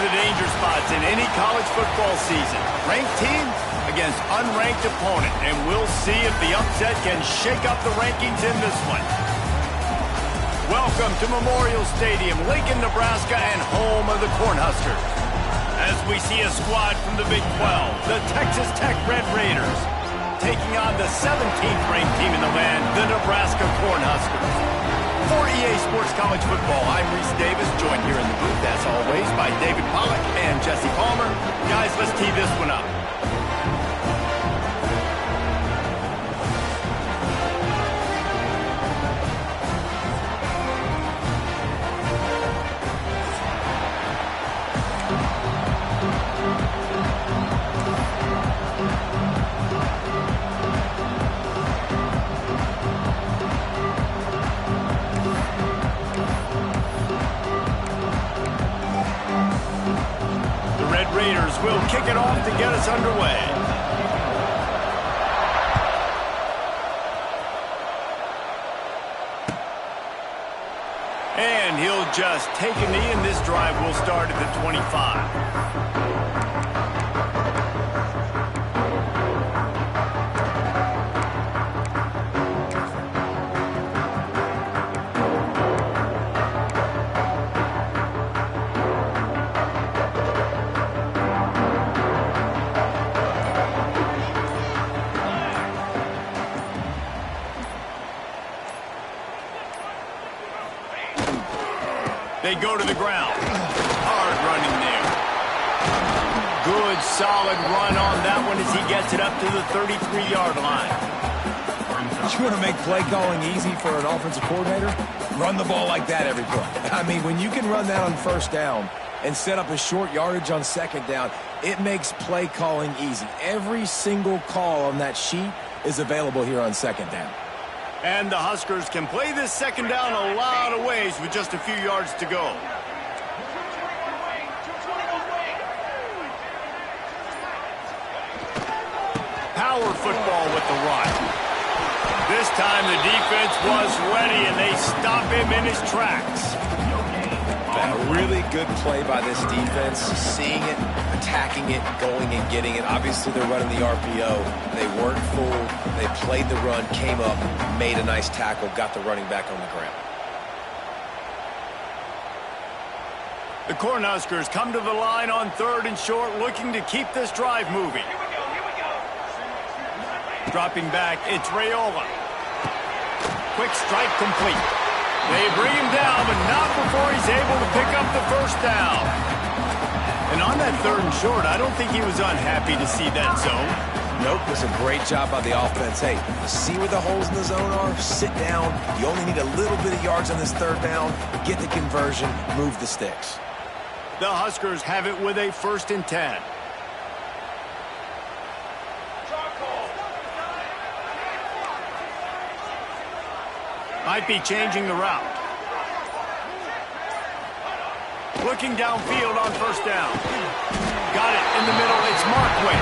the danger spots in any college football season. Ranked team against unranked opponent, and we'll see if the upset can shake up the rankings in this one. Welcome to Memorial Stadium, Lincoln, Nebraska, and home of the Cornhuskers. As we see a squad from the Big 12, the Texas Tech Red Raiders, taking on the 17th ranked team in the land, the Nebraska Cornhuskers. For EA Sports College Football, I'm Reese Davis, joined here in the booth, as always, by David Pollack and Jesse Palmer. Guys, let's tee this one up. Raiders will kick it off to get us underway. And he'll just take a knee, and this drive will start at the 25. They go to the ground. Hard running there. Good, solid run on that one as he gets it up to the 33-yard line. You want to make play calling easy for an offensive coordinator? Run the ball like that every play. I mean, when you can run that on first down and set up a short yardage on second down, it makes play calling easy. Every single call on that sheet is available here on second down. And the Huskers can play this second down a lot of ways with just a few yards to go. Power football with the run. This time the defense was ready, and they stop him in his tracks. A really good play by this defense, seeing it, attacking it, going and getting it. Obviously, they're running the RPO. They weren't fooled. They played the run, came up, made a nice tackle, got the running back on the ground. The Cornhuskers come to the line on 3rd and short, looking to keep this drive moving. Dropping back, it's Raiola. Quick strike complete. They bring him down, but not before he's able to pick up the first down. And on that 3rd and short, I don't think he was unhappy to see that zone. Nope, it was a great job by the offense. Hey, see where the holes in the zone are? Sit down. You only need a little bit of yards on this 3rd down. Get the conversion, move the sticks. The Huskers have it with a 1st and 10. Might be changing the route. Looking downfield on 1st down. Got it in the middle. It's Markway.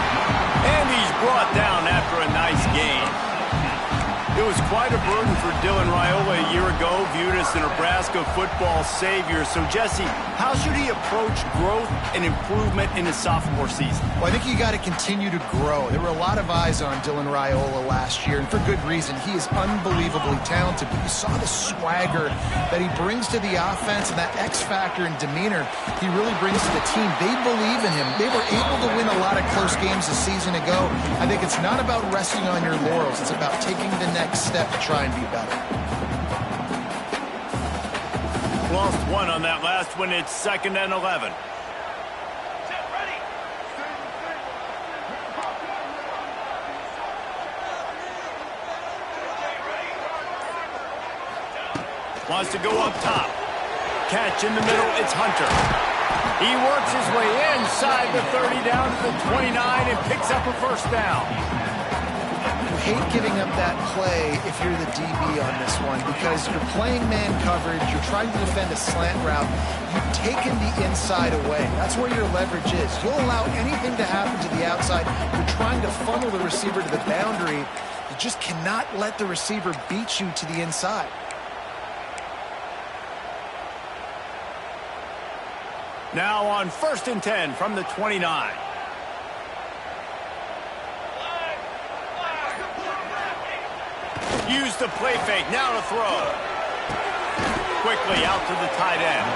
And he's brought down after a nice gain. It was quite a burden for Dylan Raiola a year ago, viewed as the Nebraska football savior. So, Jesse, how should he approach growth and improvement in his sophomore season? Well, I think you got to continue to grow. There were a lot of eyes on Dylan Raiola last year, and for good reason. He is unbelievably talented, but you saw the swagger that he brings to the offense and that X factor and demeanor he really brings to the team. They believe in him. They were able to win a lot of close games a season ago. I think it's not about resting on your laurels. It's about taking the next step to try and be better. Lost one on that last one. It's 2nd and 11. Wants to go up top. Catch in the middle. It's Hunter. He works his way inside the 30 down to the 29 and picks up a 1st down. Hate giving up that play if you're the DB on this one, because you're playing man coverage, you're trying to defend a slant route, you've taken the inside away. That's where your leverage is. You'll allow anything to happen to the outside. You're trying to funnel the receiver to the boundary. You just cannot let the receiver beat you to the inside. Now on 1st and 10 from the 29. Use the play fake, now to throw. Quickly out to the tight end.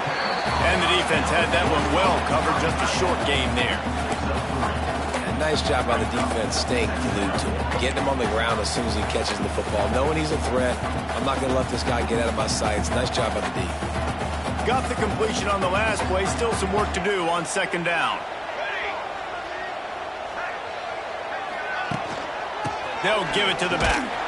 And the defense had that one well covered, just a short game there. And nice job by the defense staying glued to him. Getting him on the ground as soon as he catches the football. Knowing he's a threat, I'm not going to let this guy get out of my sights. Nice job by the D. Got the completion on the last play. Still some work to do on 2nd down. They'll give it to the back.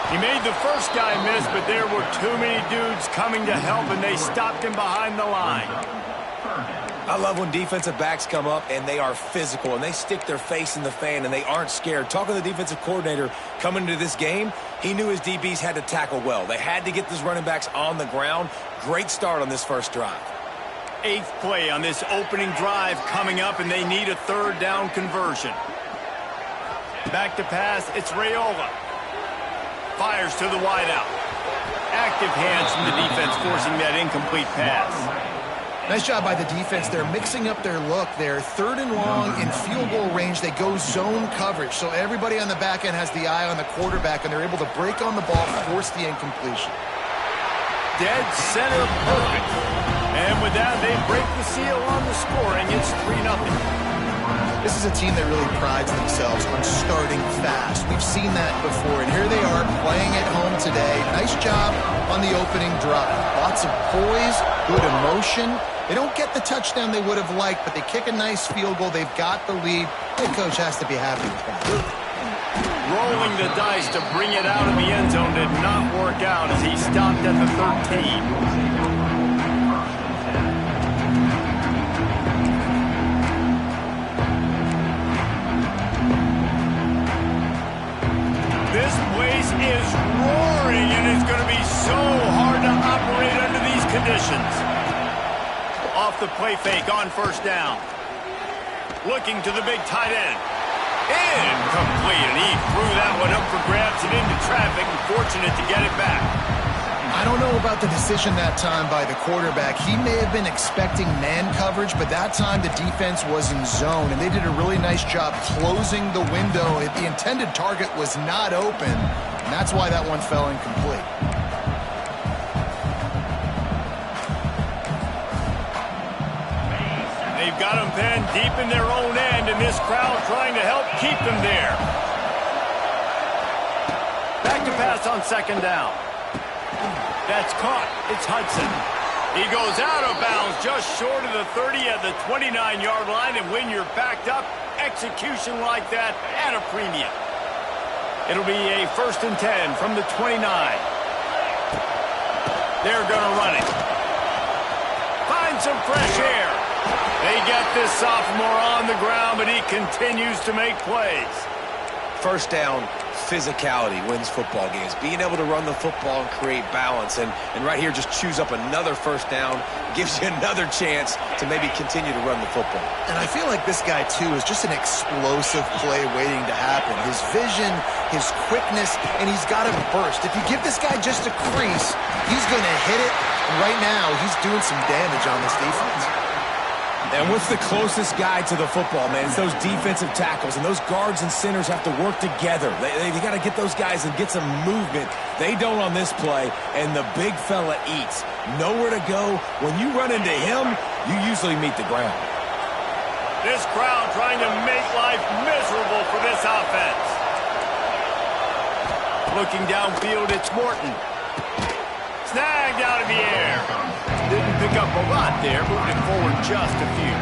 He made the first guy miss, but there were too many dudes coming to help, and they stopped him behind the line. I love when defensive backs come up and they are physical and they stick their face in the fan and they aren't scared. Talking to the defensive coordinator coming into this game, he knew his DBs had to tackle well. They had to get those running backs on the ground. Great start on this first drive. 8th play on this opening drive coming up, and they need a 3rd down conversion. Back to pass, it's Raiola. Fires to the wideout. Active hands from the defense forcing that incomplete pass. Nice job by the defense. They're mixing up their look. They're 3rd and long in field goal range. They go zone coverage. So everybody on the back end has the eye on the quarterback, and they're able to break on the ball, force the incompletion. Dead center perfect. And with that, they break the seal on the scoring. It's 3-0. This is a team that really prides themselves on starting fast. We've seen that before, and here they are playing at home today. Nice job on the opening drive. Lots of poise, good emotion. They don't get the touchdown they would have liked, but they kick a nice field goal. They've got the lead. The coach has to be happy with that. Rolling the dice to bring it out of the end zone did not work out as he stopped at the 13. This place is roaring, and it's going to be so hard to operate under these conditions. Off the play fake on 1st down. Looking to the big tight end. Incomplete, and he threw that one up for grabs and into traffic, and fortunate to get it back. I don't know about the decision that time by the quarterback. He may have been expecting man coverage, but that time the defense was in zone, and they did a really nice job closing the window. The intended target was not open, and that's why that one fell incomplete. They've got them pinned deep in their own end, and this crowd trying to help keep them there. Back to pass on 2nd down. That's caught. It's Hudson. He goes out of bounds just short of the 30 at the 29-yard line, and when you're backed up, execution like that at a premium. It'll be a 1st and 10 from the 29. They're going to run it. Find some fresh air. They get this sophomore on the ground, but he continues to make plays. 1st down, physicality wins football games. Being able to run the football and create balance. And right here, just choose up another 1st down. Gives you another chance to maybe continue to run the football. And I feel like this guy, too, is just an explosive play waiting to happen. His vision, his quickness, and he's got a burst. If you give this guy just a crease, he's going to hit it. And right now, he's doing some damage on this defense. And what's the closest guy to the football, man? It's those defensive tackles, and those guards and centers have to work together. They got to get those guys and get some movement. They don't on this play, and the big fella eats. Nowhere to go. When you run into him, you usually meet the ground. This crowd trying to make life miserable for this offense. Looking downfield, it's Morton. Snagged out of the air. Didn't pick up a lot there, moving forward just a few.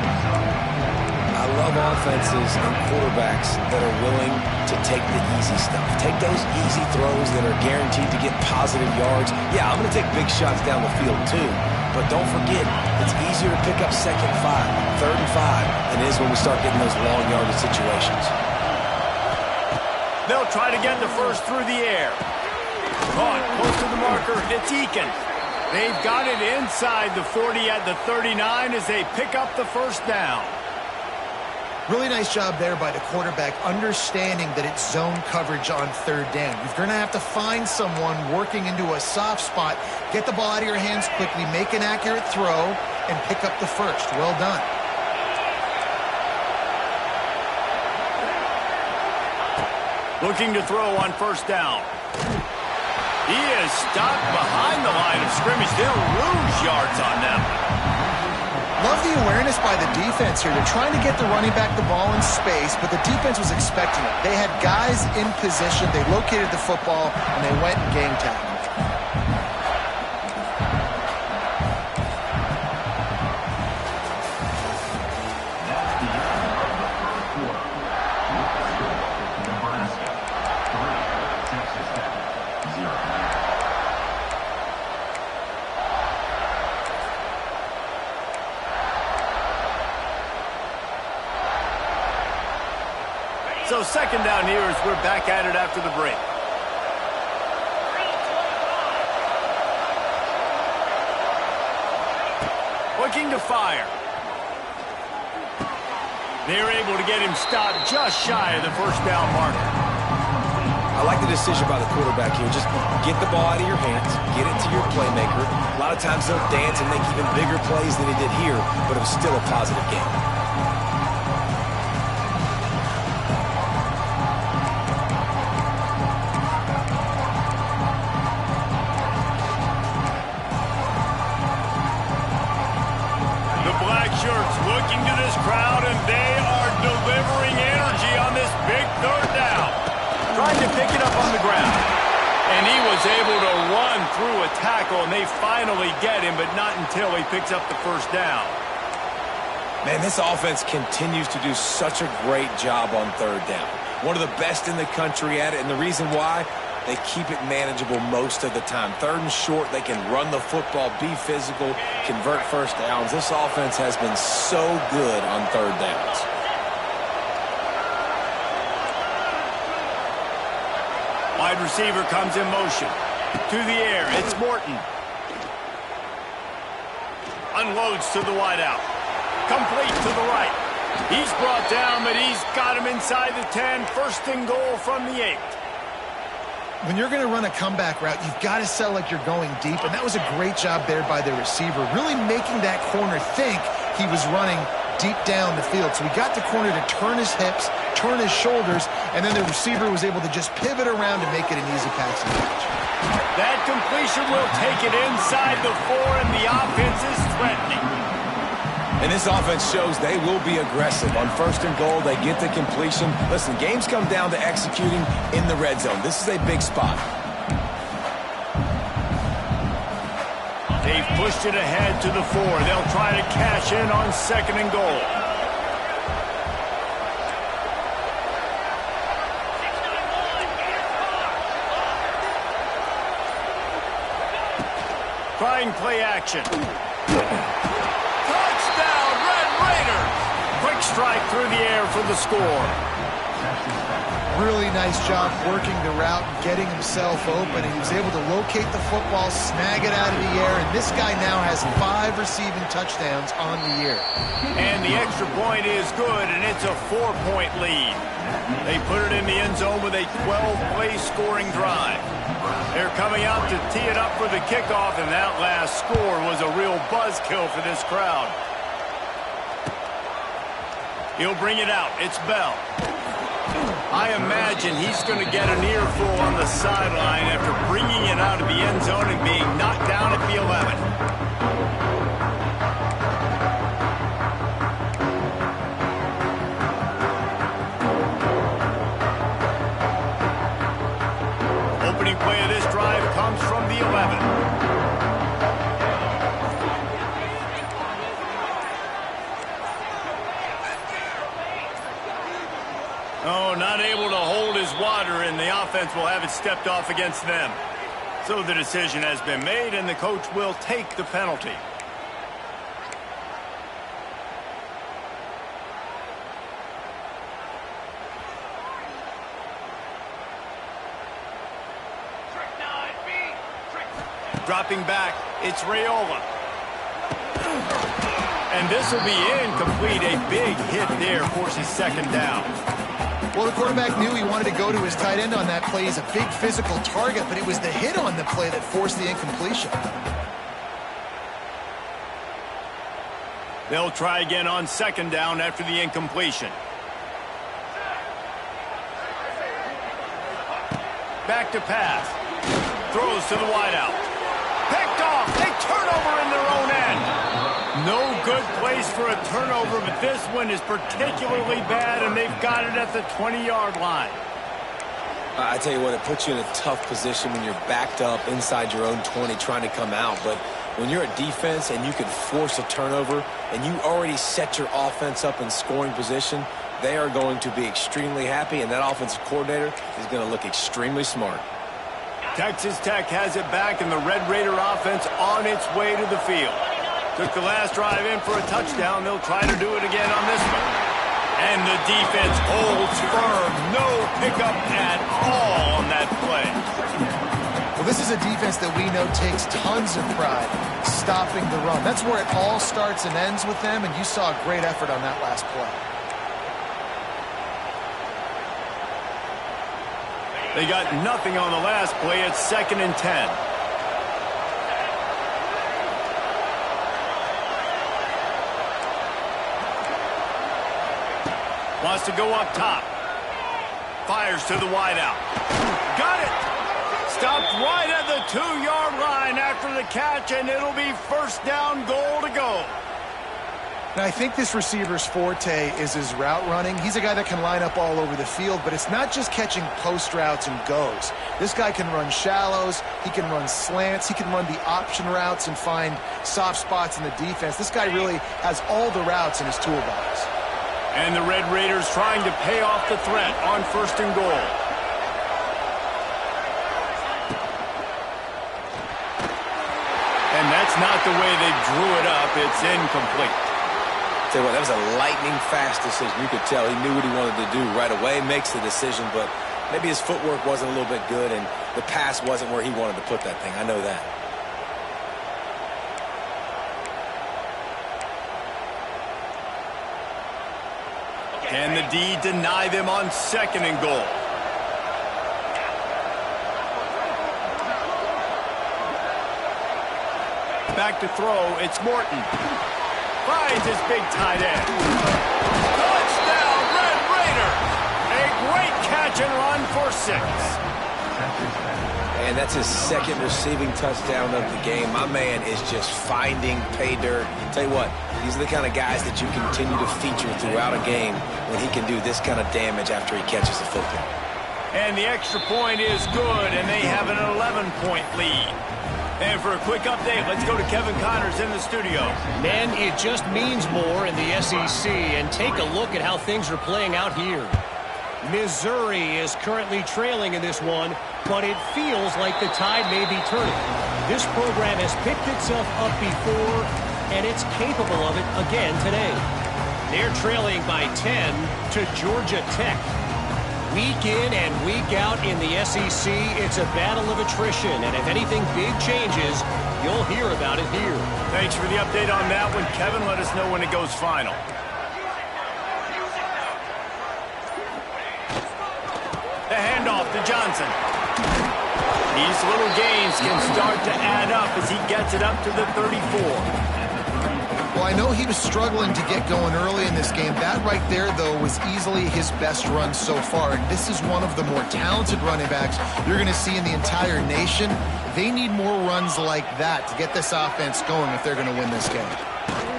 I love offenses and quarterbacks that are willing to take the easy stuff. Take those easy throws that are guaranteed to get positive yards. Yeah, I'm going to take big shots down the field too, but don't forget, it's easier to pick up 2nd and 5, 3rd and 5 than it is when we start getting those long yardage situations. They'll try to get the first through the air. Caught close to the marker, it's Eakin. They've got it inside the 40 at the 39 as they pick up the 1st down. Really nice job there by the quarterback, understanding that it's zone coverage on 3rd down. You're going to have to find someone working into a soft spot, get the ball out of your hands quickly, make an accurate throw, and pick up the first. Well done. Looking to throw on first down. He is stopped behind the line of scrimmage. They'll lose yards on them. Love the awareness by the defense here. They're trying to get the running back the ball in space, but the defense was expecting it. They had guys in position. They located the football, and they went and game tackled. So second down here as we're back at it after the break. Looking to fire. They're able to get him stopped just shy of the first down marker. I like the decision by the quarterback here. Just get the ball out of your hands, get it to your playmaker. A lot of times they'll dance and make even bigger plays than he did here, but it was still a positive game. Looking to this crowd, and they are delivering energy on this big third down. Trying to pick it up on the ground. And he was able to run through a tackle, and they finally get him, but not until he picks up the first down. Man, this offense continues to do such a great job on third down. One of the best in the country at it, and the reason why, they keep it manageable most of the time. Third and short, they can run the football, be physical, convert first downs. This offense has been so good on third downs. Wide receiver comes in motion. To the air, it's Morton. Unloads to the wideout. Complete to the right. He's brought down, but he's got him inside the 10. First and goal from the 8. When you're going to run a comeback route, you've got to sell like you're going deep, and that was a great job there by the receiver, really making that corner think he was running deep down the field. So he got the corner to turn his hips, turn his shoulders, and then the receiver was able to just pivot around and make it an easy passing catch. That completion will take it inside the 4, and the offense is threatening. And this offense shows they will be aggressive. On first and goal, they get the completion. Listen, games come down to executing in the red zone. This is a big spot. They've pushed it ahead to the 4. They'll try to cash in on second and goal. Trying play action. Quick strike through the air for the score. Really nice job working the route and getting himself open, and he was able to locate the football, snag it out of the air, and this guy now has 5 receiving touchdowns on the year. And the extra point is good, and it's a 4-point lead. They put it in the end zone with a 12-play scoring drive. They're coming out to tee it up for the kickoff, and that last score was a real buzzkill for this crowd. He'll bring it out. It's Bell. I imagine he's going to get an earful on the sideline after bringing it out of the end zone and being knocked down at the 11. Opening play of this drive comes from the 11. Oh, not able to hold his water, and the offense will have it stepped off against them. So the decision has been made, and the coach will take the penalty. Dropping back, it's Raiola. And this will be incomplete. A big hit there forces second down. Well, the quarterback knew he wanted to go to his tight end on that play. He's a big physical target, but it was the hit on the play that forced the incompletion. They'll try again on second down after the incompletion. Back to pass. Throws to the wideout. Picked off. They turnover in their own end. No good place for a turnover, but this one is particularly bad, and they've got it at the 20-yard line. I tell you what, it puts you in a tough position when you're backed up inside your own 20 trying to come out. But when you're a defense and you can force a turnover and you already set your offense up in scoring position, they are going to be extremely happy, and that offensive coordinator is going to look extremely smart. Texas Tech has it back, and the Red Raider offense on its way to the field. Took the last drive in for a touchdown. They'll try to do it again on this one. And the defense holds firm. No pickup at all on that play. Well, this is a defense that we know takes tons of pride stopping the run. That's where it all starts and ends with them, and you saw a great effort on that last play. They got nothing on the last play. It's 2nd and 10. Wants to go up top. Fires to the wideout. Got it. Stopped right at the 2-yard line after the catch, and it'll be first down, goal to go. Now, I think this receiver's forte is his route running. He's a guy that can line up all over the field, but it's not just catching post routes and goes. This guy can run shallows, he can run slants, he can run the option routes and find soft spots in the defense. This guy really has all the routes in his toolbox. And the Red Raiders trying to pay off the threat on 1st and goal. And that's not the way they drew it up. It's incomplete. Tell you what, that was a lightning-fast decision. You could tell he knew what he wanted to do right away, makes the decision, but maybe his footwork wasn't a little bit good, and the pass wasn't where he wanted to put that thing. I know that. Can the D deny them on 2nd and goal? Back to throw, it's Morton. Finds his big tight end. Touchdown, Red Raider! A great catch and run for 6. And that's his 2nd receiving touchdown of the game. My man is just finding pay dirt. Tell you what, these are the kind of guys that you continue to feature throughout a game when he can do this kind of damage after he catches the football. And the extra point is good, and they have an 11-point lead. And for a quick update, let's go to Kevin Connors in the studio. Man, it just means more in the SEC, and take a look at how things are playing out here. Missouri is currently trailing in this one, but it feels like the tide may be turning. This program has picked itself up before, and it's capable of it again today. They're trailing by 10 to Georgia Tech. Week in and week out in the SEC, it's a battle of attrition, and if anything big changes, you'll hear about it here. Thanks for the update on that one, Kevin. Let us know when it goes final. The handoff to Johnson. These little gains can start to add up as he gets it up to the 34. Well, I know he was struggling to get going early in this game. That right there, though, was easily his best run so far. And this is one of the more talented running backs you're going to see in the entire nation. They need more runs like that to get this offense going if they're going to win this game.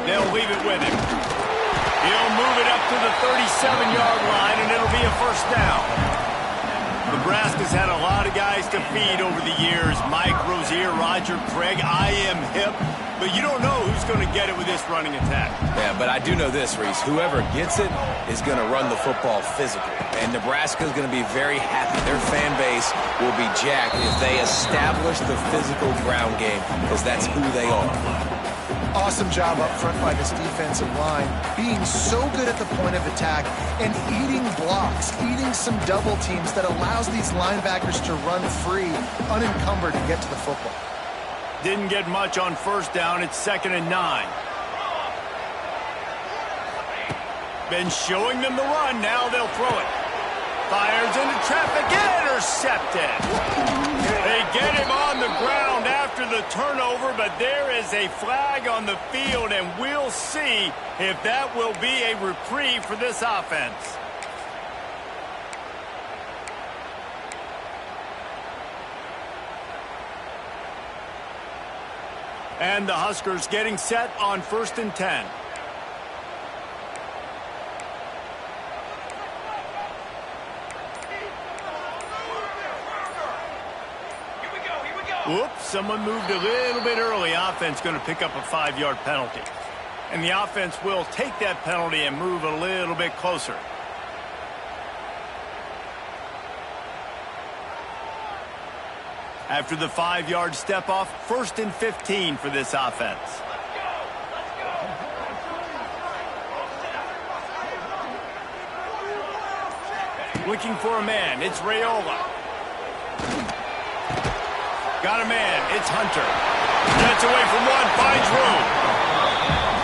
They'll leave it with him. He'll move it up to the 37-yard line, and it'll be a first down. Nebraska's had a lot of guys to feed over the years. Mike Rozier, Roger Craig, I am hip. But you don't know who's going to get it with this running attack. Yeah, but I do know this, Reese. Whoever gets it is going to run the football physical. And Nebraska's going to be very happy. Their fan base will be jacked if they establish the physical ground game, because that's who they are. Awesome job up front by this defensive line, being so good at the point of attack and eating blocks, eating some double teams that allows these linebackers to run free, unencumbered, and get to the football. Didn't get much on first down. It's 2nd and 9. Been showing them the run. Now they'll throw it. Fires into traffic. Intercepted. They get him on the ground after after the turnover, but there is a flag on the field, and we'll see if that will be a reprieve for this offense. And the Huskers getting set on 1st and 10. Whoops, someone moved a little bit early. Offense going to pick up a 5-yard penalty. And the offense will take that penalty and move a little bit closer. After the 5-yard step off, 1st and 15 for this offense. Looking for a man, it's Raiola. Got a man, it's Hunter. Gets away from one, finds room.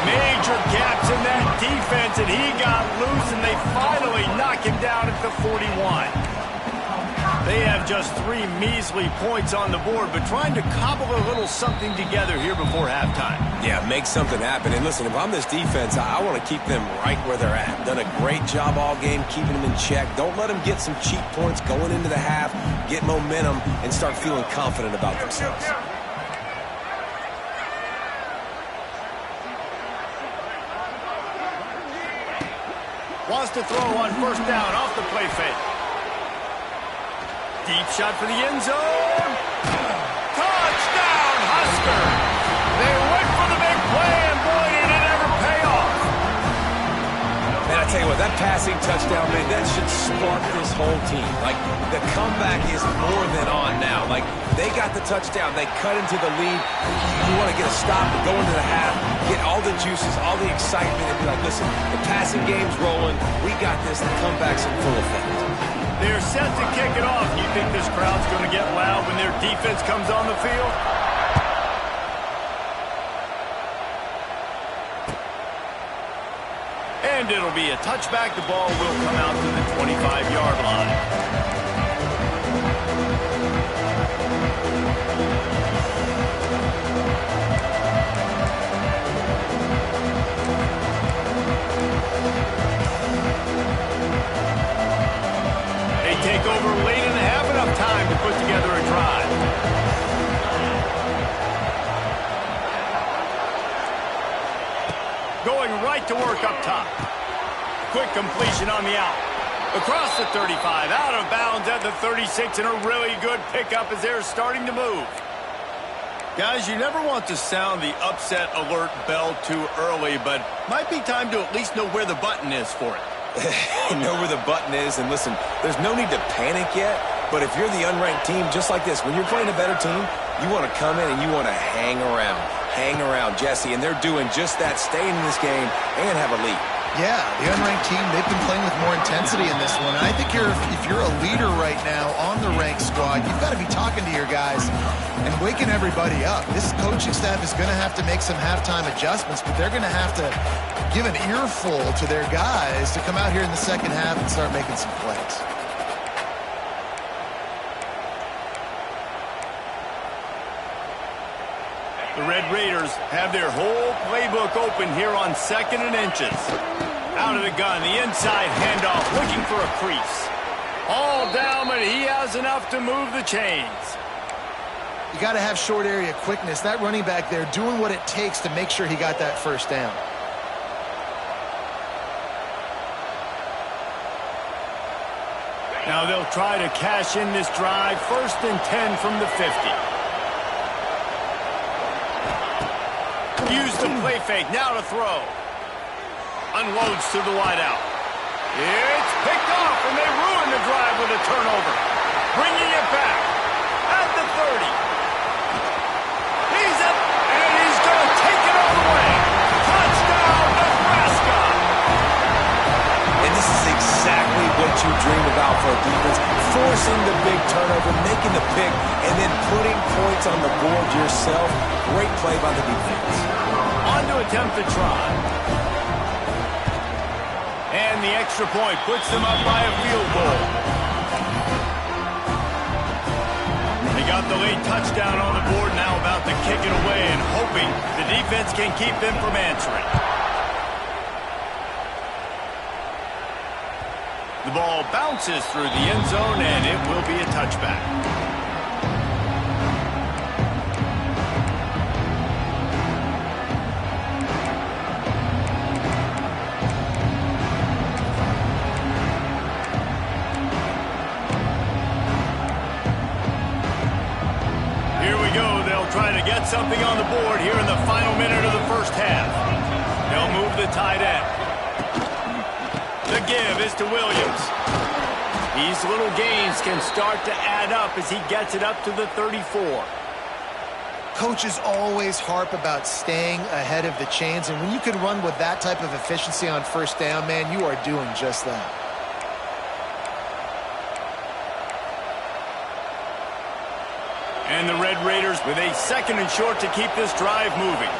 Major gaps in that defense, and he got loose, and they finally knock him down at the 41. They have just 3 measly points on the board, but trying to cobble a little something together here before halftime. Yeah, make something happen. And listen, if I'm this defense, I want to keep them right where they're at. Done a great job all game keeping them in check. Don't let them get some cheap points going into the half, get momentum, and start feeling confident about themselves. Wants to throw on 1st down off the play fake. Deep shot for the end zone. Touchdown, Husker! They went for the big play, and boy, did it ever pay off. Man, I tell you what, that passing touchdown, man, that should spark this whole team. Like, the comeback is more than on now. Like, they got the touchdown. They cut into the lead. You want to get a stop and go into the half, get all the juices, all the excitement, and be like, listen, the passing game's rolling. We got this. The comeback's in full effect. They're set to kick it off. You think this crowd's going to get loud when their defense comes on the field? And it'll be a touchback. The ball will come out to the 25-yard line. Take over late in the half, enough time to put together a drive. Going right to work up top. Quick completion on the out. Across the 35, out of bounds at the 36, and a really good pickup as they're starting to move. Guys, you never want to sound the upset alert bell too early, but might be time to at least know where the button is for it. Know where the button is, and listen, there's no need to panic yet, but if you're the unranked team, just like this, when you're playing a better team, you want to come in and you want to hang around, Jesse, and they're doing just that, staying in this game and have a lead. Yeah, the unranked team, they've been playing with more intensity in this one, and I think if you're a leader right now on the ranked squad, you've got to be talking to your guys and waking everybody up. This coaching staff is going to have to make some halftime adjustments, but they're going to have to give an earful to their guys to come out here in the second half and start making some plays. The Red Raiders have their whole playbook open here on 2nd and inches. Out of the gun, the inside handoff, looking for a crease. All down, but he has enough to move the chains. You got to have short area quickness. That running back there doing what it takes to make sure he got that 1st down. Now they'll try to cash in this drive. 1st and 10 from the 50. Use the play fake, now to throw. Unloads to the wideout. It's picked off, and they ruin the drive with a turnover. Bringing it back at the 30. He's up, and he's going to take it all the way. Touchdown, Nebraska. And this is exactly what you dream about for a defense. Forcing the big turnover, making the pick, and then putting points on the board yourself. Great play by the defense. On to attempt the try. And the extra point puts them up by a field goal. They got the late touchdown on the board, now about to kick it away and hoping the defense can keep them from answering. The ball bounces through the end zone, and it will be a touchback. Here we go. They'll try to get something on the board here in the final minute of the first half. They'll move the tight end. The give is to Williams. These little gains can start to add up as he gets it up to the 34. Coaches always harp about staying ahead of the chains, and when you can run with that type of efficiency on first down, man, you are doing just that. And the Red Raiders with a 2nd and short to keep this drive moving.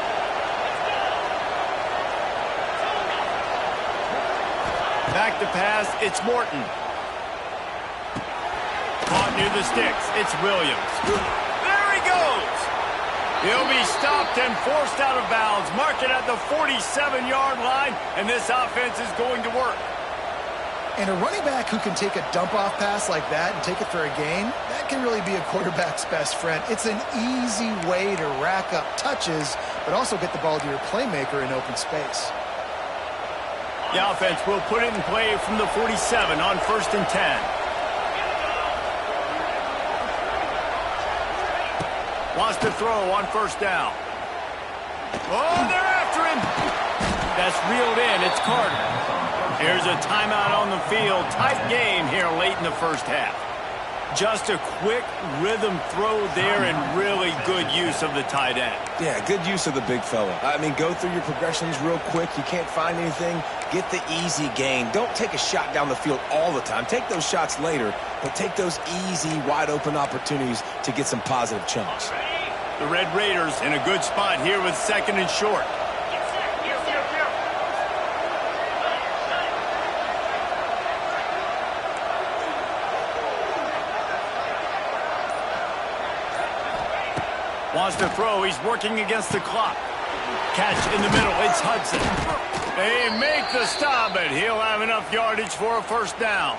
Back to pass, it's Morton. Caught near the sticks, it's Williams. There he goes! He'll be stopped and forced out of bounds. Mark it at the 47-yard line, and this offense is going to work. And a running back who can take a dump-off pass like that and take it for a gain, that can really be a quarterback's best friend. It's an easy way to rack up touches, but also get the ball to your playmaker in open space. The offense will put it in play from the 47 on 1st and 10. Wants to throw on 1st down. Oh, they're after him. That's reeled in. It's Carter. Here's a timeout on the field. Tight game here late in the first half. Just a quick rhythm throw there and really good use of the tight end. Yeah, good use of the big fella. I mean, go through your progressions real quick. You can't find anything. Get the easy gain. Don't take a shot down the field all the time. Take those shots later, but take those easy, wide-open opportunities to get some positive chunks. The Red Raiders in a good spot here with 2nd and short. Wants to throw. He's working against the clock. Catch in the middle. It's Hudson. They make the stop, but he'll have enough yardage for a 1st down.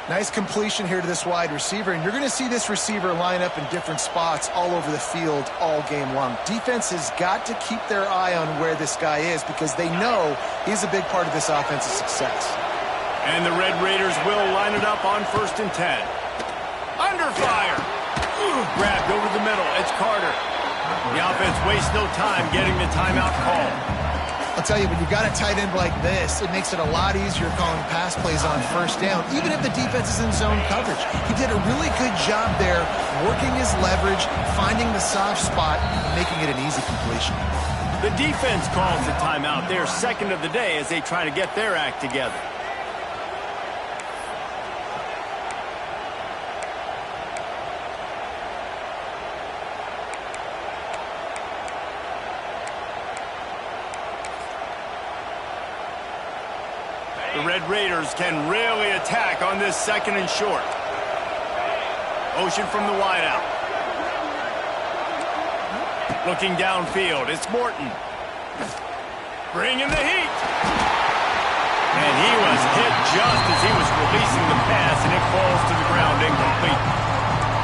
Nice completion here to this wide receiver, and you're going to see this receiver line up in different spots all over the field all game long. Defense has got to keep their eye on where this guy is because they know he's a big part of this offense's success. And the Red Raiders will line it up on 1st and 10. Under fire. Grabbed over the middle. It's Carter. The offense wastes no time getting the timeout call. I'll tell you, when you've got a tight end like this, it makes it a lot easier calling pass plays on 1st down, even if the defense is in zone coverage. He did a really good job there, working his leverage, finding the soft spot, making it an easy completion. The defense calls the timeout. Their 2nd of the day as they try to get their act together. The Red Raiders can really attack on this 2nd and short. Motion from the wideout. Looking downfield, it's Morton. Bringing the heat. And he was hit just as he was releasing the pass, and it falls to the ground incomplete.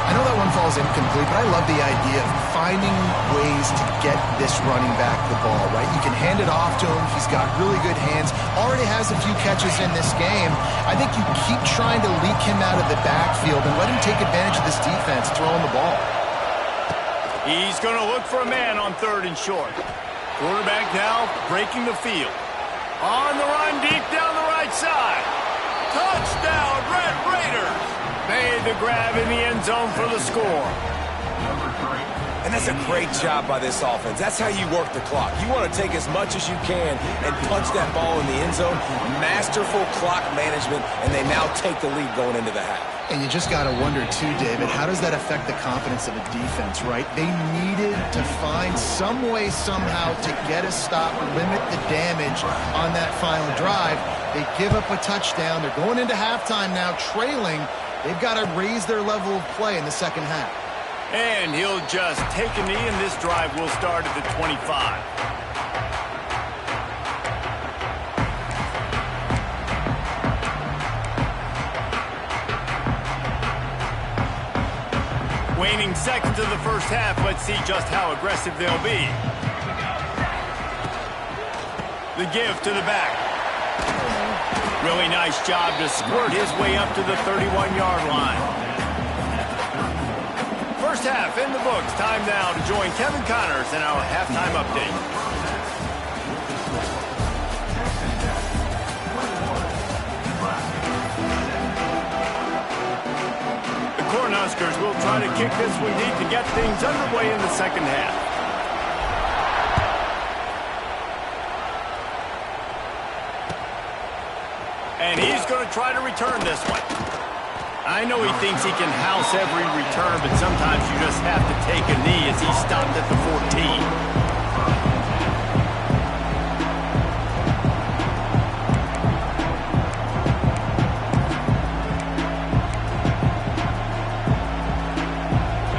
I know that one falls incomplete, but I love the idea of finding ways to get this running back the ball, right? You can hand it off to him. He's got really good hands. Already has a few catches in this game. I think you keep trying to leak him out of the backfield and let him take advantage of this defense throwing the ball. He's going to look for a man on 3rd and short. Quarterback now breaking the field. On the run deep down the right side. Touchdown, Red Raiders. Made the grab in the end zone for the score. And that's a great job by this offense. That's how you work the clock. You want to take as much as you can and punch that ball in the end zone. Masterful clock management, and they now take the lead going into the half. And you just got to wonder, too, David, how does that affect the confidence of a defense, right? They needed to find some way, somehow, to get a stop, limit the damage on that final drive. They give up a touchdown. They're going into halftime now, trailing. They've got to raise their level of play in the second half. And he'll just take a knee, and this drive will start at the 25. Waning seconds of the first half. Let's see just how aggressive they'll be. The give to the back. Really nice job to squirt his way up to the 31-yard line. First half in the books. Time now to join Kevin Connors in our halftime update. The Cornhuskers will try to kick this one deep to get things underway in the second half. And he's going to try to return this one. I know he thinks he can house every return, but sometimes you just have to take a knee as he stopped at the 14.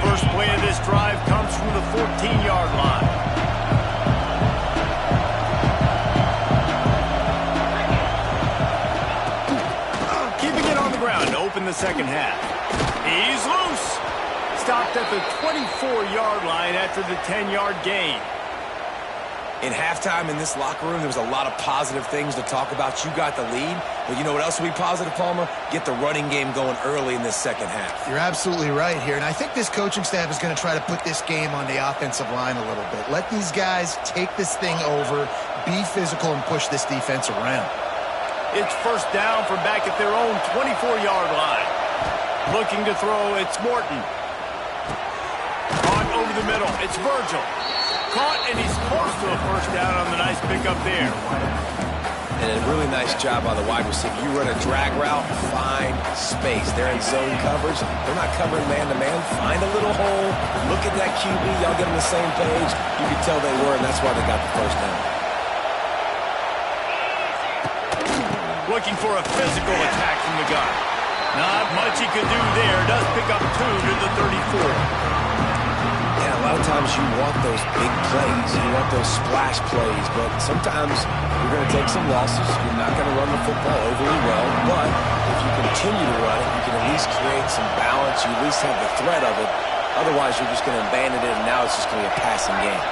First play of this drive comes from the 14-yard line. To open the second half. He's loose. Stopped at the 24-yard line after the 10-yard gain. In halftime in this locker room, there was a lot of positive things to talk about. You got the lead, but you know what else will be positive, Palmer? Get the running game going early in this second half. You're absolutely right here, and I think this coaching staff is going to try to put this game on the offensive line a little bit. Let these guys take this thing over, be physical, and push this defense around. It's first down from back at their own 24-yard line. Looking to throw, it's Morton. Caught over the middle, it's Virgil. Caught, and he's close to a first down on the nice pickup there. And a really nice job by the wide receiver. You run a drag route, find space. They're in zone coverage. They're not covering man-to-man. Find a little hole. Look at that QB. Y'all get on the same page. You can tell they were, and that's why they got the first down. Looking for a physical attack from the gun. Not much he could do there. Does pick up 2 to the 34. Yeah, a lot of times you want those big plays. You want those splash plays. But sometimes you're going to take some losses. You're not going to run the football overly well. But if you continue to run it, you can at least create some balance. You at least have the threat of it. Otherwise, you're just going to abandon it, and now it's just going to be a passing game.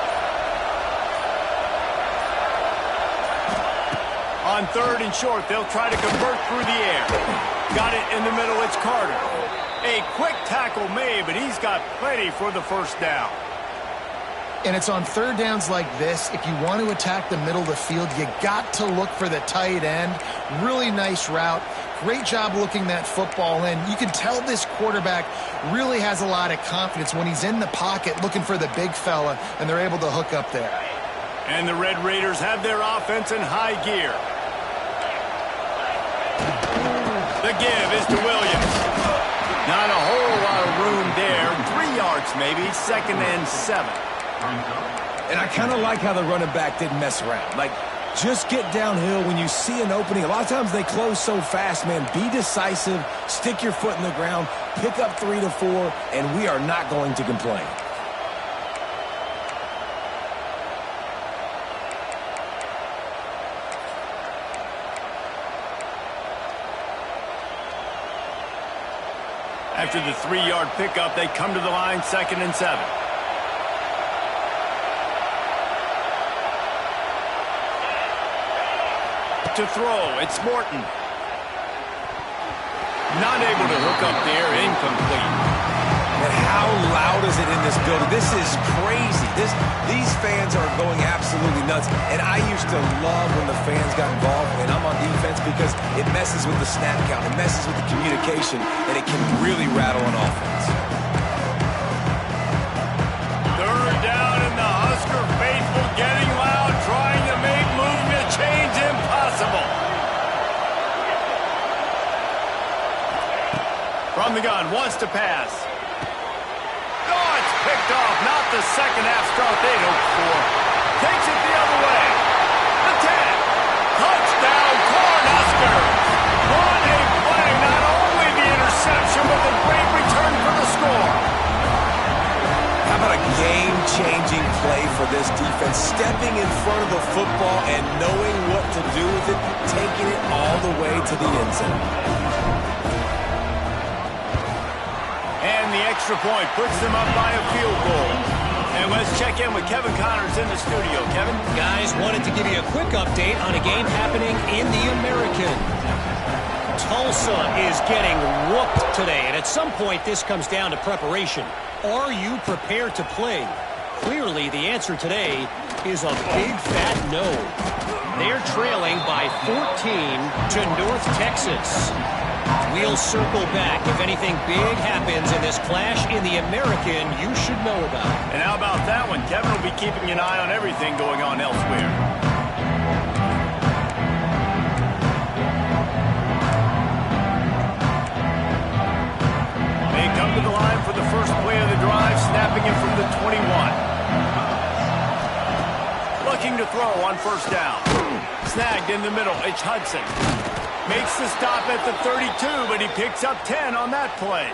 On third and short, they'll try to convert through the air. Got it in the middle, it's Carter. A quick tackle made, but he's got plenty for the first down. And it's on third downs like this, if you want to attack the middle of the field, you got to look for the tight end. Really nice route. Great job looking that football in. You can tell this quarterback really has a lot of confidence when he's in the pocket looking for the big fella, and they're able to hook up there. And the Red Raiders have their offense in high gear. The give is to Williams. Not a whole lot of room there. 3 yards maybe, 2nd and 7. And I kind of like how the running back didn't mess around. Like, just get downhill when you see an opening. A lot of times they close so fast, man. Be decisive, stick your foot in the ground, pick up 3 to 4, and we are not going to complain. After the 3-yard pickup, they come to the line, 2nd and 7. To throw, it's Morton. Not able to hook up there, incomplete. And how loud is it in this building? This is crazy. These fans are going absolutely nuts. And I used to love when the fans got involved when I'm on defense because it messes with the snap count. It messes with the communication, and it can really rattle an offense. Third down, and the Husker faithful getting loud, trying to make movement change impossible. From the gun, wants to pass. Picked off, not the second half start they'd hoped for. Takes it the other way. The 10. Touchdown, Cornhuskers. What a play. Not only the interception, but play for this defense. Stepping in front of the football and knowing what to do with it, taking it all the way to the end zone. And the extra point puts them up by a field goal. And let's check in with Kevin Connors in the studio. Kevin? Guys, wanted to give you a quick update on a game happening in the American. Tulsa is getting whooped today, and at some point this comes down to preparation. Are you prepared to play? Clearly, the answer today is a big fat no. They're trailing by 14 to North Texas. We'll circle back if anything big happens in this clash in the American you should know about. And how about that one? Kevin will be keeping an eye on everything going on elsewhere. They come to the line for the first play of the drive, snapping it from the 21. Looking to throw on first down. Snagged in the middle. It's Hudson. Makes the stop at the 32, but he picks up 10 on that play.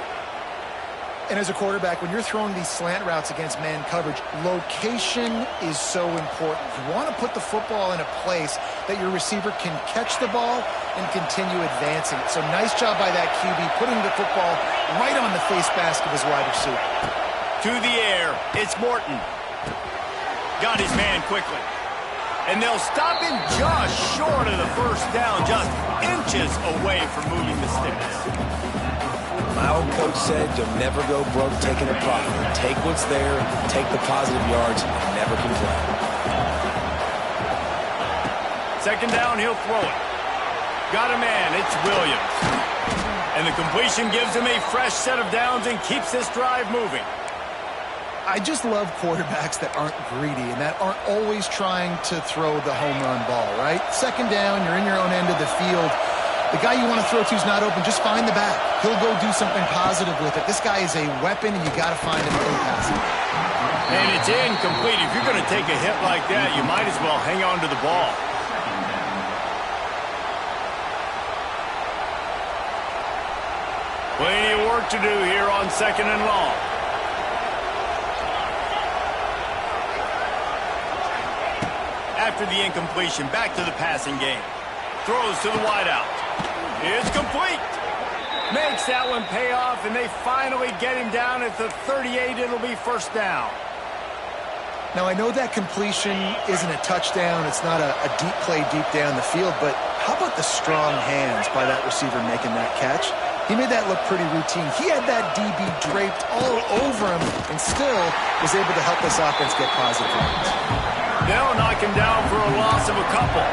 And as a quarterback, when you're throwing these slant routes against man coverage, location is so important. You want to put the football in a place that your receiver can catch the ball and continue advancing. So nice job by that QB, putting the football right on the face mask of his wide receiver. To the air, it's Morton. Got his man quickly. And they'll stop him just short of the first down, just inches away from moving the sticks. My old coach said you'll never go broke taking a profit. Take what's there, take the positive yards, and never complain. Second down, he'll throw it. Got a man, it's Williams. And the completion gives him a fresh set of downs and keeps this drive moving. I just love quarterbacks that aren't greedy and that aren't always trying to throw the home run ball, right? Second down, you're in your own end of the field. The guy you want to throw to is not open. Just find the back. He'll go do something positive with it. This guy is a weapon, and you got to find him and pass it. And it's incomplete. If you're going to take a hit like that, you might as well hang on to the ball. Plenty of work to do here on second and long. After the incompletion, back to the passing game. Throws to the wideout. It's complete. Makes that one pay off, and they finally get him down at the 38. It'll be first down. Now, I know that completion isn't a touchdown. It's not a deep play deep down the field, but how about the strong hands by that receiver making that catch? He made that look pretty routine. He had that DB draped all over him and still was able to help this offense get positive points. They'll knock him down for a loss of a couple.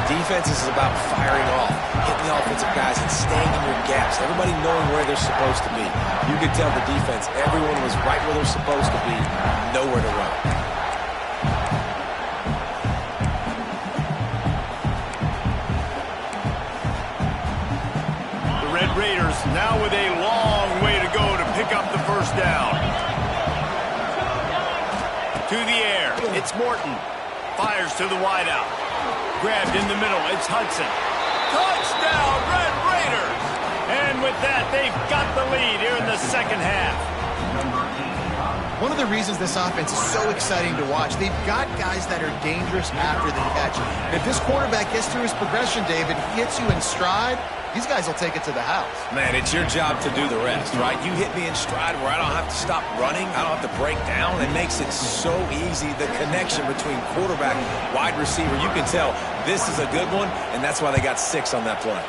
Defense is about firing off, hitting the offensive guys and staying in your gaps. Everybody knowing where they're supposed to be. You could tell the defense, everyone was right where they're supposed to be, nowhere to run. The Red Raiders now with a long way to go to pick up the first down. To the air, it's Morton. Fires to the wideout. Grabbed in the middle, it's Hudson. Touchdown, Red Raiders! And with that, they've got the lead here in the second half. One of the reasons this offense is so exciting to watch, they've got guys that are dangerous after the catch. And if this quarterback gets through his progression, David, he hits you in stride, these guys will take it to the house. Man, it's your job to do the rest, right? You hit me in stride where I don't have to stop running. I don't have to break down. It makes it so easy, the connection between quarterback, wide receiver. You can tell this is a good one, and that's why they got 6 on that play.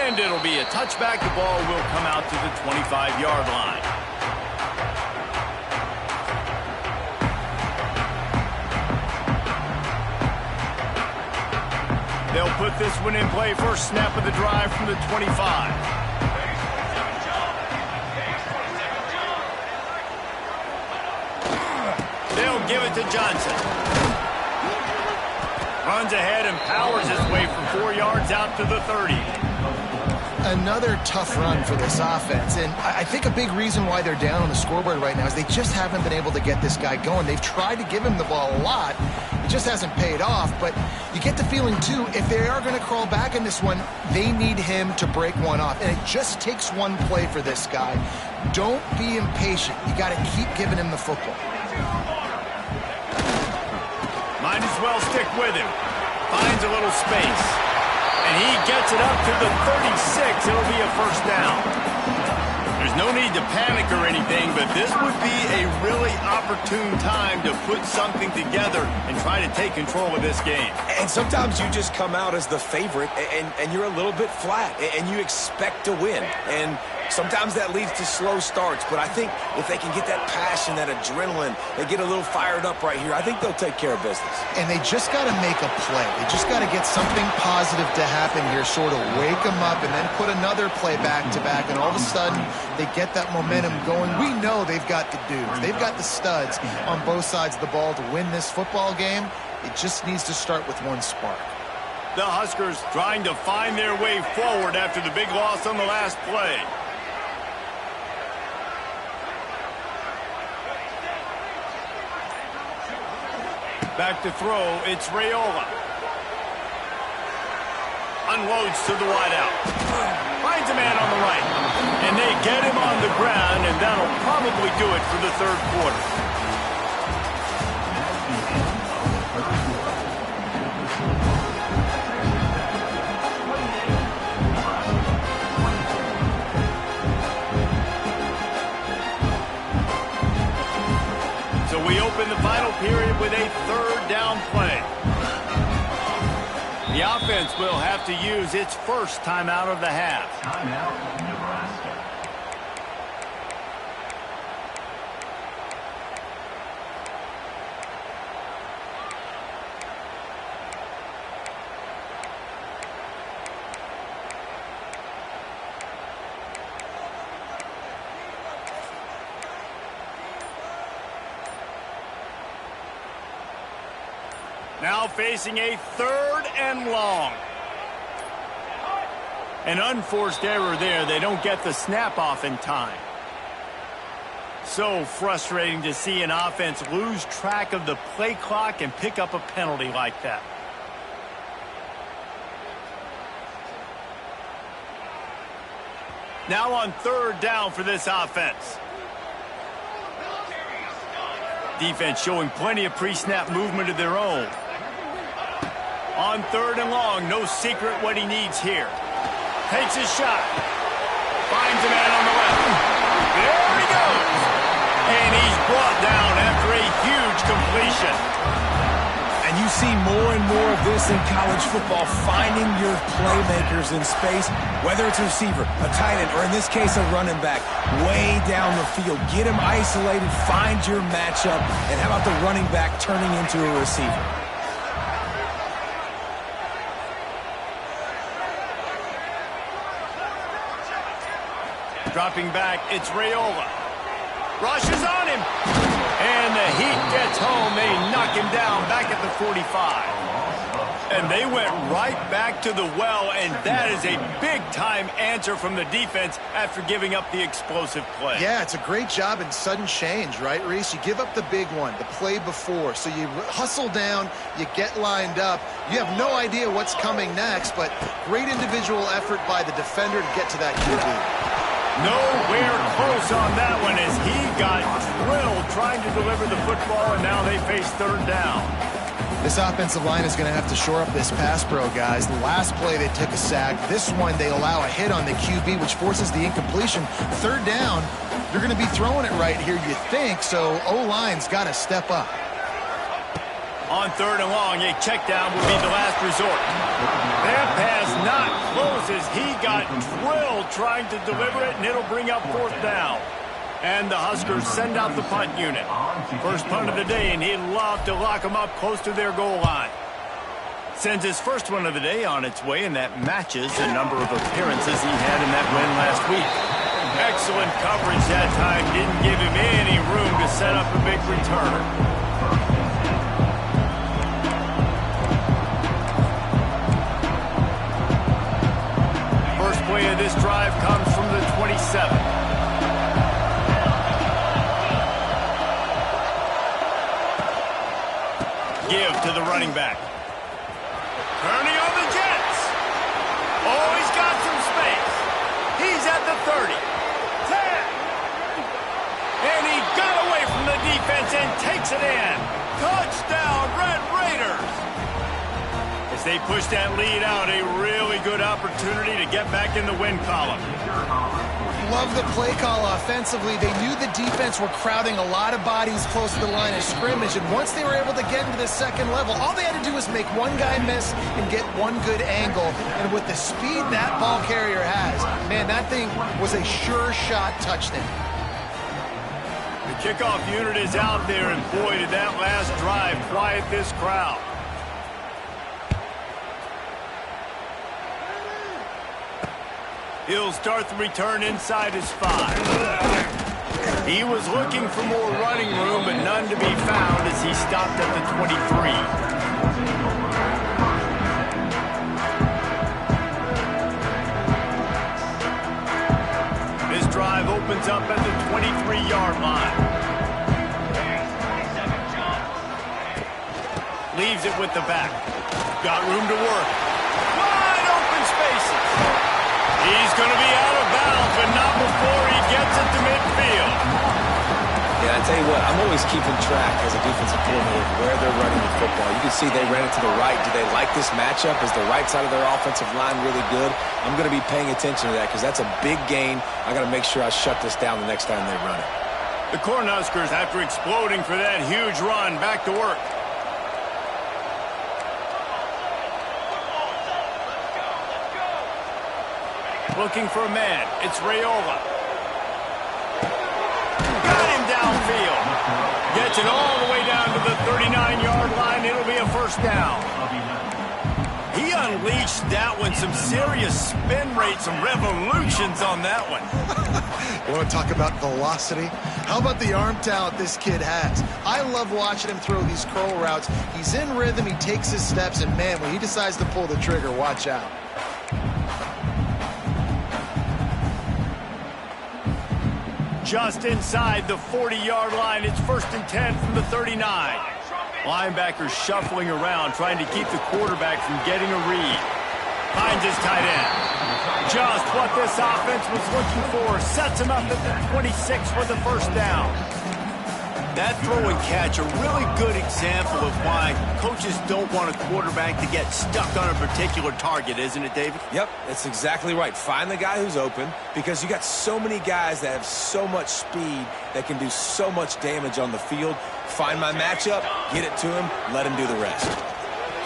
And it'll be a touchback. The ball will come out to the 25-yard line. They'll put this one in play. First snap of the drive from the 25. They'll give it to Johnson. Runs ahead and powers his way for 4 yards out to the 30. Another tough run for this offense, and I think a big reason why they're down on the scoreboard right now is they just haven't been able to get this guy going. They've tried to give him the ball a lot. It just hasn't paid off, but you get the feeling, too, if they are going to crawl back in this one, they need him to break one off, and it just takes one play for this guy. Don't be impatient. You got to keep giving him the football. Might as well stick with him. Finds a little space. And he gets it up to the 36. It'll be a first down. There's no need to panic or anything, but this would be a really opportune time to put something together and try to take control of this game. And sometimes you just come out as the favorite, and you're a little bit flat, and you expect to win. And sometimes that leads to slow starts, but I think if they can get that passion, that adrenaline, they get a little fired up right here, I think they'll take care of business. And they just got to make a play. They just got to get something positive to happen here, sort of wake them up, and then put another play back-to-back, and all of a sudden they get that momentum going. We know they've got the dudes. They've got the studs on both sides of the ball to win this football game. It just needs to start with one spark. The Huskers trying to find their way forward after the big loss on the last play. Back to throw, it's Raiola. Unloads to the wideout. Finds a man on the right. And they get him on the ground, and that'll probably do it for the third quarter. So we open the final period with a third down play. The offense will have to use its first timeout of the half. Timeout, Nebraska. Now facing a third and long. An unforced error there. They don't get the snap off in time. So frustrating to see an offense lose track of the play clock and pick up a penalty like that. Now on third down for this offense. Defense showing plenty of pre-snap movement of their own. On third and long, no secret what he needs here. Takes his shot. Finds a man on the left. There he goes. And he's brought down after a huge completion. And you see more and more of this in college football, finding your playmakers in space, whether it's a receiver, a tight end, or in this case, a running back, way down the field. Get him isolated, find your matchup, and how about the running back turning into a receiver? Dropping back, it's Raiola. Rushes on him. And the heat gets home. They knock him down back at the 45. And they went right back to the well, and that is a big-time answer from the defense after giving up the explosive play. Yeah, it's a great job in sudden change, right, Reese? You give up the big one, the play before, so you hustle down, you get lined up. You have no idea what's coming next, but great individual effort by the defender to get to that QB. Nowhere close on that one as he got drilled trying to deliver the football, and now they face third down. This offensive line is going to have to shore up this pass pro, guys. The last play they took a sack. This one they allow a hit on the QB, which forces the incompletion. Third down, you're going to be throwing it right here, you think, so O-line's got to step up. On third and long, a check down will be the last resort. That pass not close as he got drilled trying to deliver it, and it'll bring up fourth down. And the Huskers send out the punt unit. First punt of the day, and he'd love to lock them up close to their goal line. Sends his first one of the day on its way, and that matches the number of appearances he had in that win last week. Excellent coverage that time. Didn't give him any room to set up a big return. Play of this to the running back. Turning on the Jets. Oh, he's got some space. He's at the 30. 10. And he got away from the defense and takes it in. Touchdown, Red Raiders. As they push that lead out, a really good opportunity to get back in the win column. Love the play call offensively. They knew the defense were crowding a lot of bodies close to the line of scrimmage, and once they were able to get into the second level, all they had to do was make one guy miss and get one good angle. And with the speed that ball carrier has, man, that thing was a sure shot touchdown. The kickoff unit is out there, and boy, did that last drive quiet this crowd. He'll start the return inside his 5. He was looking for more running room, but none to be found as he stopped at the 23. This drive opens up at the 23-yard line. Leaves it with the back. Got room to work. Wide open spaces. He's going to be out of bounds, but not before he gets it to midfield. Yeah, I tell you what, I'm always keeping track as a defensive coordinator where they're running the football. You can see they ran it to the right. Do they like this matchup? Is the right side of their offensive line really good? I'm going to be paying attention to that because that's a big gain. I got to make sure I shut this down the next time they run it. The Cornhuskers, after exploding for that huge run, back to work. Looking for a man. It's Raiola. Got him downfield. Gets it all the way down to the 39-yard line. It'll be a first down. He unleashed that one. Some serious spin rate, some revolutions on that one. You want to talk about velocity? How about the arm talent this kid has? I love watching him throw these curl routes. He's in rhythm. He takes his steps. And, man, when he decides to pull the trigger, watch out. Just inside the 40-yard line. It's 1st and 10 from the 39. Linebackers shuffling around, trying to keep the quarterback from getting a read. Finds his tight end. Just what this offense was looking for. Sets him up at the 26 for the first down. That throw and catch, a really good example of why coaches don't want a quarterback to get stuck on a particular target, isn't it, David? Yep, that's exactly right. Find the guy who's open because you got so many guys that have so much speed that can do so much damage on the field. Find my matchup, get it to him, let him do the rest.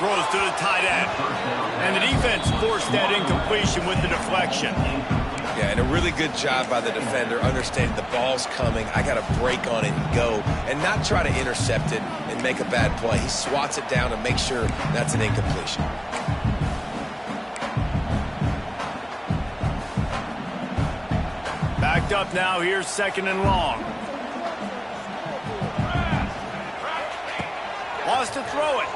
Throws to the tight end. And the defense forced that incompletion with the deflection. Yeah, and a really good job by the defender understanding the ball's coming. I got to break on it and go and not try to intercept it and make a bad play. He swats it down and makes sure that's an incompletion. Backed up now. Here's 2nd and long. Wants to throw it.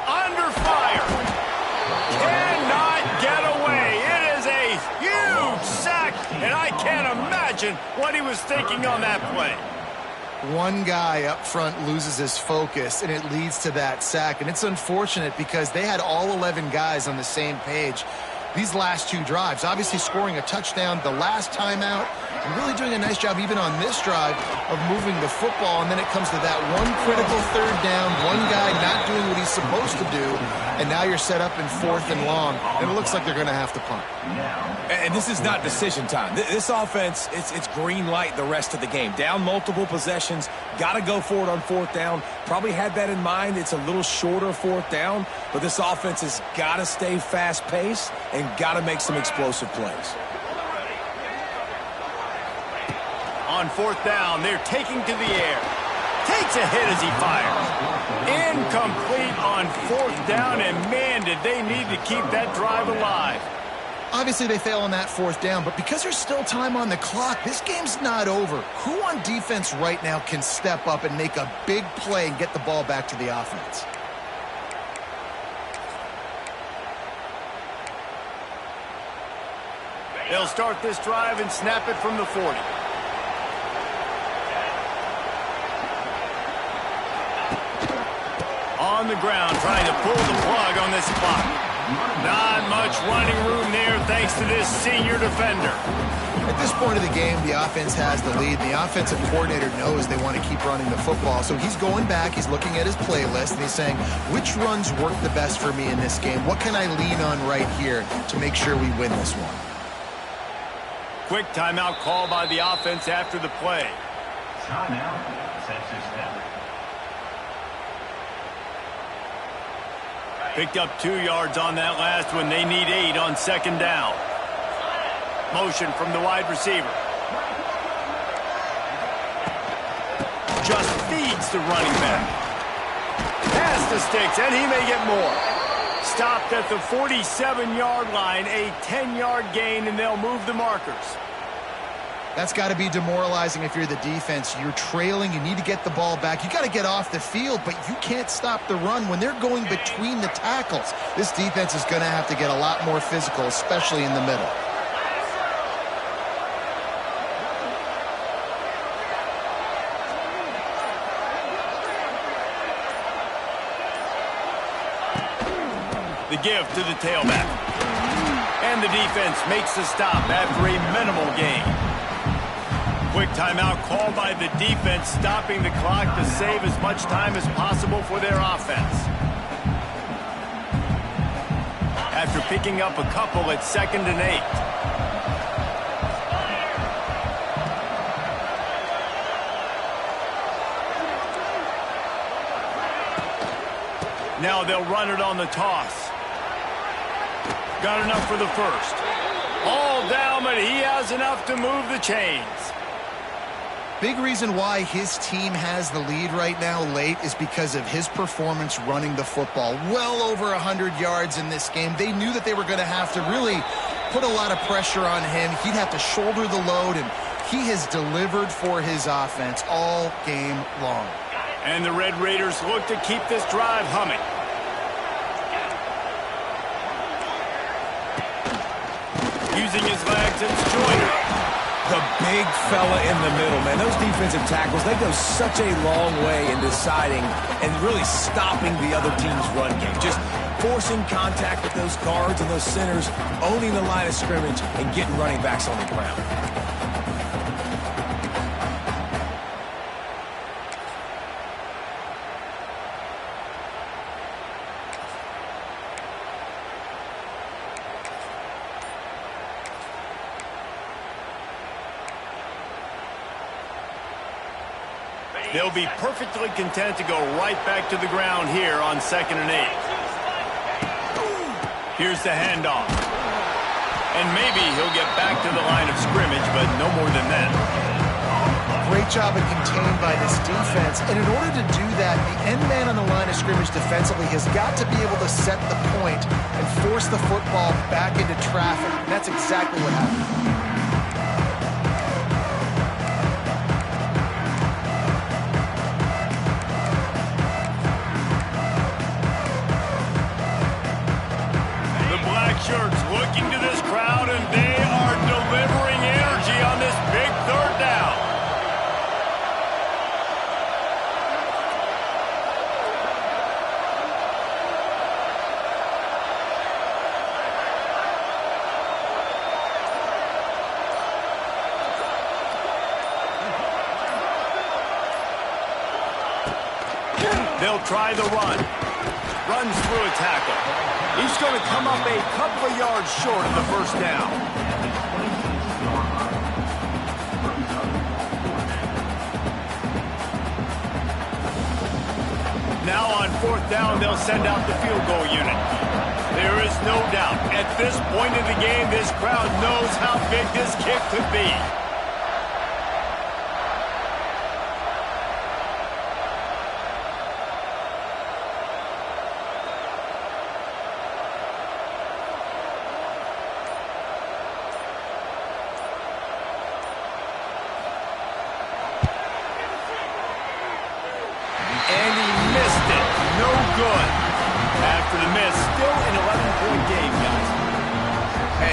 Under fire. Cannot get away. It is a huge sack, and I can't imagine what he was thinking on that play. One guy up front loses his focus, and it leads to that sack. And it's unfortunate because they had all 11 guys on the same page these last 2 drives. Obviously scoring a touchdown the last time out, and really doing a nice job even on this drive of moving the football. And then it comes to that one critical 3rd down, one guy not doing what he's supposed to do, and now you're set up in 4th and long, and it looks like they're going to have to punt. And this is not decision time. This offense, it's green light the rest of the game. Down multiple possessions, got to go for it on 4th down. Probably had that in mind. It's a little shorter 4th down, but this offense has got to stay fast-paced and got to make some explosive plays. On 4th down, they're taking to the air. Takes a hit as he fires. Incomplete on 4th down, and man, did they need to keep that drive alive. Obviously, they fail on that 4th down, but because there's still time on the clock, this game's not over. Who on defense right now can step up and make a big play and get the ball back to the offense? They'll start this drive and snap it from the 40. on the ground trying to pull the plug on this clock. Not much running room there thanks to this senior defender. At this point of the game, the offense has the lead. The offensive coordinator knows they want to keep running the football. So he's going back, he's looking at his playlist, and he's saying, which runs work the best for me in this game? What can I lean on right here to make sure we win this one? Quick timeout call by the offense after the play. Timeout, Texas Tech. Picked up 2 yards on that last one. They need 8 on second down. Motion from the wide receiver. Just feeds the running back. Pass the sticks, and he may get more. Stopped at the 47-yard line, a 10-yard gain, and they'll move the markers. That's got to be demoralizing if you're the defense. You're trailing, you need to get the ball back. You got to get off the field, but you can't stop the run when they're going between the tackles. This defense is going to have to get a lot more physical, especially in the middle. The give to the tailback. And the defense makes the stop after a minimal gain. Quick timeout called by the defense, stopping the clock to save as much time as possible for their offense. After picking up a couple at 2nd and 8. Now they'll run it on the toss. Got enough for the first. All down, but he has enough to move the chains. Big reason why his team has the lead right now late is because of his performance running the football. Well over 100 yards in this game. They knew that they were going to have to really put a lot of pressure on him. He'd have to shoulder the load, and he has delivered for his offense all game long. And the Red Raiders look to keep this drive humming. Using his legs, it's Joyner. The big fella in the middle, man. Those defensive tackles, they go such a long way in deciding and really stopping the other team's run game. Just forcing contact with those guards and those centers, owning the line of scrimmage, and getting running backs on the ground. They'll be perfectly content to go right back to the ground here on 2nd and 8. Here's the handoff. And maybe he'll get back to the line of scrimmage, but no more than that. Great job of contained by this defense. And in order to do that, the end man on the line of scrimmage defensively has got to be able to set the point and force the football back into traffic. And that's exactly what happened. Shirts looking to this crowd, and they are delivering energy on this big 3rd down. They'll try the run. Runs through a tackle. He's going to come up a couple of yards short of the 1st down. Now on 4th down, they'll send out the field goal unit. There is no doubt, at this point in the game, this crowd knows how big this kick could be.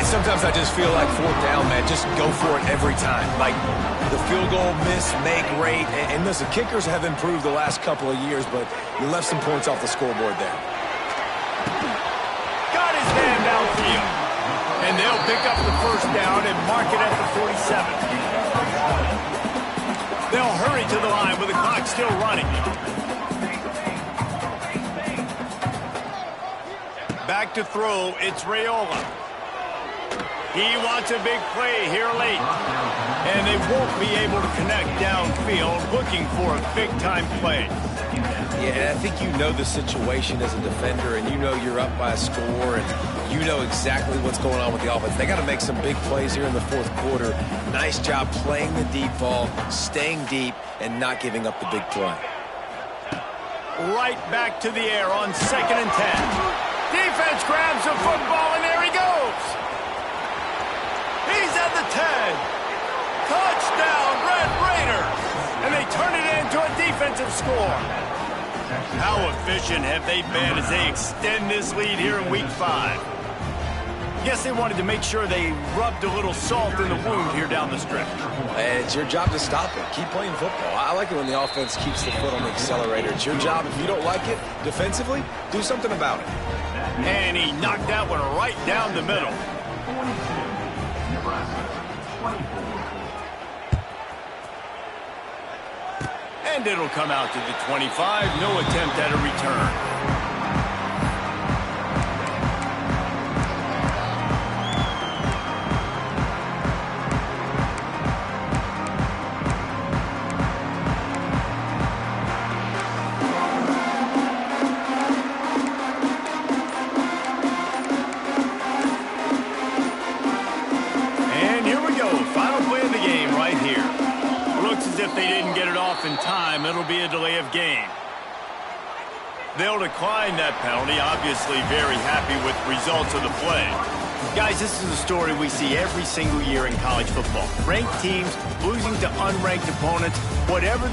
Sometimes I just feel like 4th down, man, just go for it every time. Like, the field goal miss-make rate. And listen, kickers have improved the last couple of years, but you left some points off the scoreboard there. Got his hand downfield. And they'll pick up the first down and mark it at the 47. They'll hurry to the line with the clock still running. Back to throw, it's Raiola. He wants a big play here late. And they won't be able to connect downfield, looking for a big-time play. Yeah, I think you know the situation as a defender, and you know you're up by a score, and you know exactly what's going on with the offense. They got to make some big plays here in the fourth quarter. Nice job playing the deep ball, staying deep, and not giving up the big play. Right back to the air on 2nd and 10. Defense grabs the football, and there he goes. He's at the 10. Touchdown, Red Raiders. And they turn it into a defensive score. How efficient have they been as they extend this lead here in Week 5? Guess they wanted to make sure they rubbed a little salt in the wound here down the stretch. And it's your job to stop it. Keep playing football. I like it when the offense keeps the foot on the accelerator. It's your job. If you don't like it defensively, do something about it. And he knocked that one right down the middle. And it'll come out to the 25. No attempt at a return. If they didn't get it off in time, it'll be a delay of game. They'll decline that penalty, obviously very happy with results of the play. Guys, this is a story we see every single year in college football. Ranked teams losing to unranked opponents, whatever